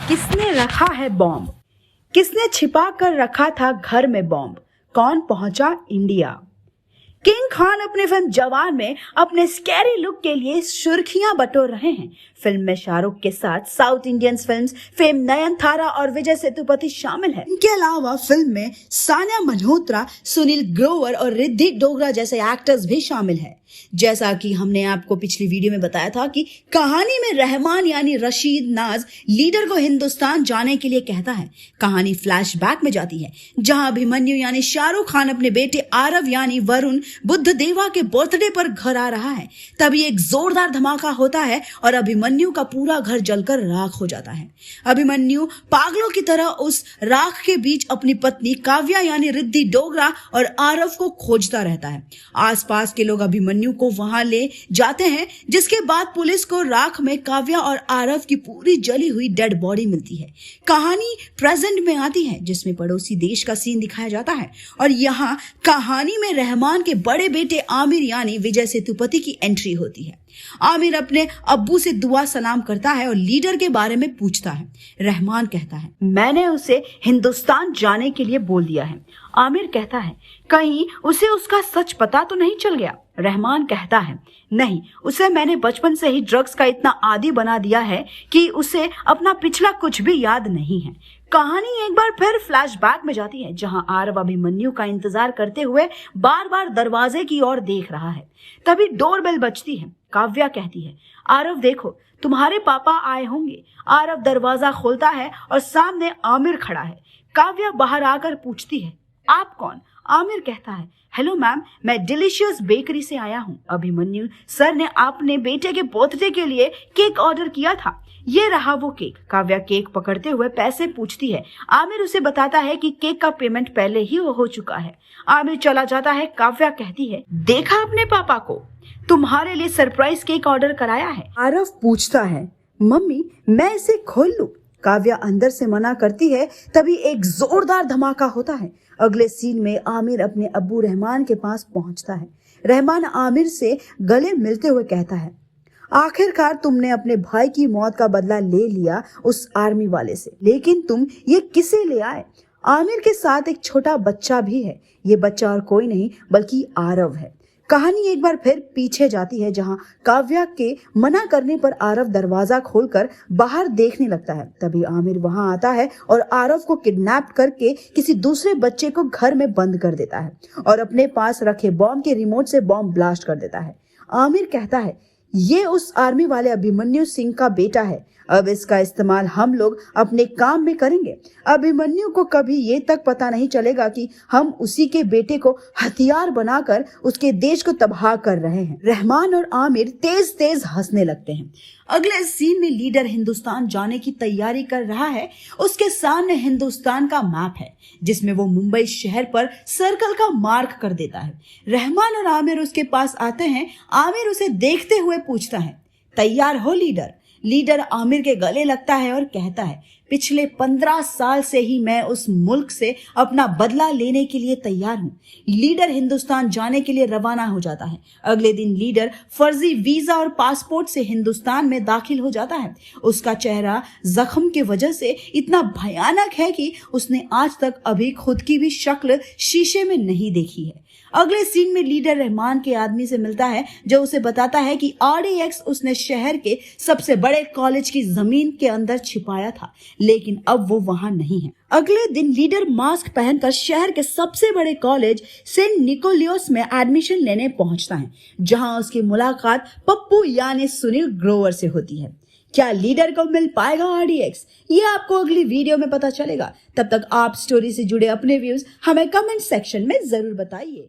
किसने रखा है बॉम्ब? किसने छिपा कर रखा था घर में बॉम्ब? कौन पहुंचा इंडिया? किंग खान अपने फिल्म जवान में अपने स्कैरी लुक के लिए सुर्खियां बटोर रहे हैं। फिल्म में शाहरुख के साथ South Indian films fame Nayanthara और विजय सेतुपति शामिल हैं। इनके अलावा फिल्म में सानिया मल्होत्रा, सुनील ग्रोवर और रिद्धि डोगरा जैसे एक्टर्स भी शामिल हैं। जैसा कि हमने आपको पिछली वीडियो में बताया था कि कहानी में रहमान यानी रशीद नाज लीडर को हिंदुस्तान जाने के लिए कहता है। कहानी फ्लैशबैक में जाती है, जहां अभिमन्यु यानी शाहरुख खान अपने बेटे आरव यानी वरुण बुद्धदेवा के बर्थडे पर घर आ रहा है। तभी एक जोरदार धमाका होता है और अभिमन्यु का पूरा घर जलकर राख हो जाता है। अभिमन्यु पागलों की तरह उस राख के बीच अपनी पत्नी काव्या यानी रिद्धि डोगरा और आरव को खोजता रहता है। आसपास के लोग अभिमन्यु को वहां ले जाते हैं, जिसके बाद पुलिस को राख में काव्या और आरव की पूरी जली हुई डेड बॉडी मिलती है। कहानी प्रेजेंट में आती है, जिसमें पड़ोसी देश का सीन दिखाया जाता है और यहाँ कहानी में रहमान के बड़े बेटे आमिर यानी विजय सेतुपति की एंट्री होती है। आमिर अपने अब्बू से दुआ सलाम करता है और लीडर के बारे में पूछता है। रहमान कहता है, मैंने उसे हिंदुस्तान जाने के लिए बोल दिया है। आमिर कहता है, कहीं उसे उसका सच पता तो नहीं चल गया? रहमान कहता है, नहीं, उसे मैंने बचपन से ही ड्रग्स का इतना आदी बना दिया है कि उसे अपना पिछला कुछ भी याद नहीं है। कहानी एक बार फिर फ्लैशबैक में जाती है, जहां आरव अभिमन्यु का इंतजार करते हुए बार बार दरवाजे की ओर देख रहा है। तभी डोरबेल बजती है। काव्या कहती है, आरव देखो, तुम्हारे पापा आए होंगे। आरव दरवाजा खोलता है और सामने आमिर खड़ा है। काव्या बाहर आकर पूछती है, आप कौन? आमिर कहता है, हेलो मैम, मैं डिलीशियस बेकरी से आया हूँ। अभिमन्यु सर ने आपने बेटे के बर्थडे के लिए केक ऑर्डर किया था, ये रहा वो केक। काव्या केक पकड़ते हुए पैसे पूछती है। आमिर उसे बताता है कि केक का पेमेंट पहले ही हो चुका है। आमिर चला जाता है। काव्या कहती है, देखा अपने पापा को, तुम्हारे लिए सरप्राइज केक ऑर्डर कराया है। आरव पूछता है, मम्मी मैं इसे खोल लूं? काव्या अंदर से मना करती है। तभी एक जोरदार धमाका होता है। अगले सीन में आमिर अपने अब्बू रहमान के पास पहुंचता है। रहमान आमिर से गले मिलते हुए कहता है, आखिरकार तुमने अपने भाई की मौत का बदला ले लिया उस आर्मी वाले से, लेकिन तुम ये किसे ले आए? आमिर के साथ एक छोटा बच्चा भी है। ये बच्चा और कोई नहीं बल्कि आरव है। कहानी एक बार फिर पीछे जाती है, जहां काव्या के मना करने पर आरव दरवाजा खोलकर बाहर देखने लगता है। तभी आमिर वहां आता है और आरव को किडनैप करके किसी दूसरे बच्चे को घर में बंद कर देता है और अपने पास रखे बॉम्ब के रिमोट से बॉम्ब ब्लास्ट कर देता है। आमिर कहता है, ये उस आर्मी वाले अभिमन्यु सिंह का बेटा है, अब इसका इस्तेमाल हम लोग अपने काम में करेंगे। अभिमन्यु को कभी ये तक पता नहीं चलेगा कि हम उसी के बेटे को हथियार बनाकर उसके देश को तबाह कर रहे हैं। रहमान और आमिर तेज तेज हंसने लगते हैं। अगले सीन में लीडर हिंदुस्तान जाने की तैयारी कर रहा है। उसके सामने हिंदुस्तान का मैप है, जिसमें वो मुंबई शहर पर सर्कल का मार्क कर देता है। रहमान और आमिर उसके पास आते हैं। आमिर उसे देखते हुए पूछता है, तैयार हो लीडर? लीडर आमिर के गले लगता है और कहता है, पिछले 15 साल से ही मैं उस मुल्क से अपना बदला लेने के लिए तैयार हूँ। लीडर हिंदुस्तान जाने के लिए रवाना हो जाता है। अगले दिन लीडर फर्जी वीजा और पासपोर्ट से हिंदुस्तान में दाखिल हो जाता है। उसका चेहरा जख्म की वजह से इतना भयानक है कि उसने आज तक अभी खुद की भी शक्ल शीशे में नहीं देखी है। अगले सीन में लीडर रहमान के आदमी से मिलता है, जो उसे बताता है कि RDX उसने शहर के सबसे बड़े कॉलेज की जमीन के अंदर छिपाया था, लेकिन अब वो वहां नहीं है। अगले दिन लीडर मास्क पहनकर शहर के सबसे बड़े कॉलेज सेंट निकोलियोस में एडमिशन लेने पहुंचता है, जहां उसकी मुलाकात पप्पू यानी सुनील ग्रोवर से होती है। क्या लीडर को मिल पाएगा RDX? ये आपको अगली वीडियो में पता चलेगा। तब तक आप स्टोरी से जुड़े अपने व्यूज हमें कमेंट सेक्शन में जरूर बताइए।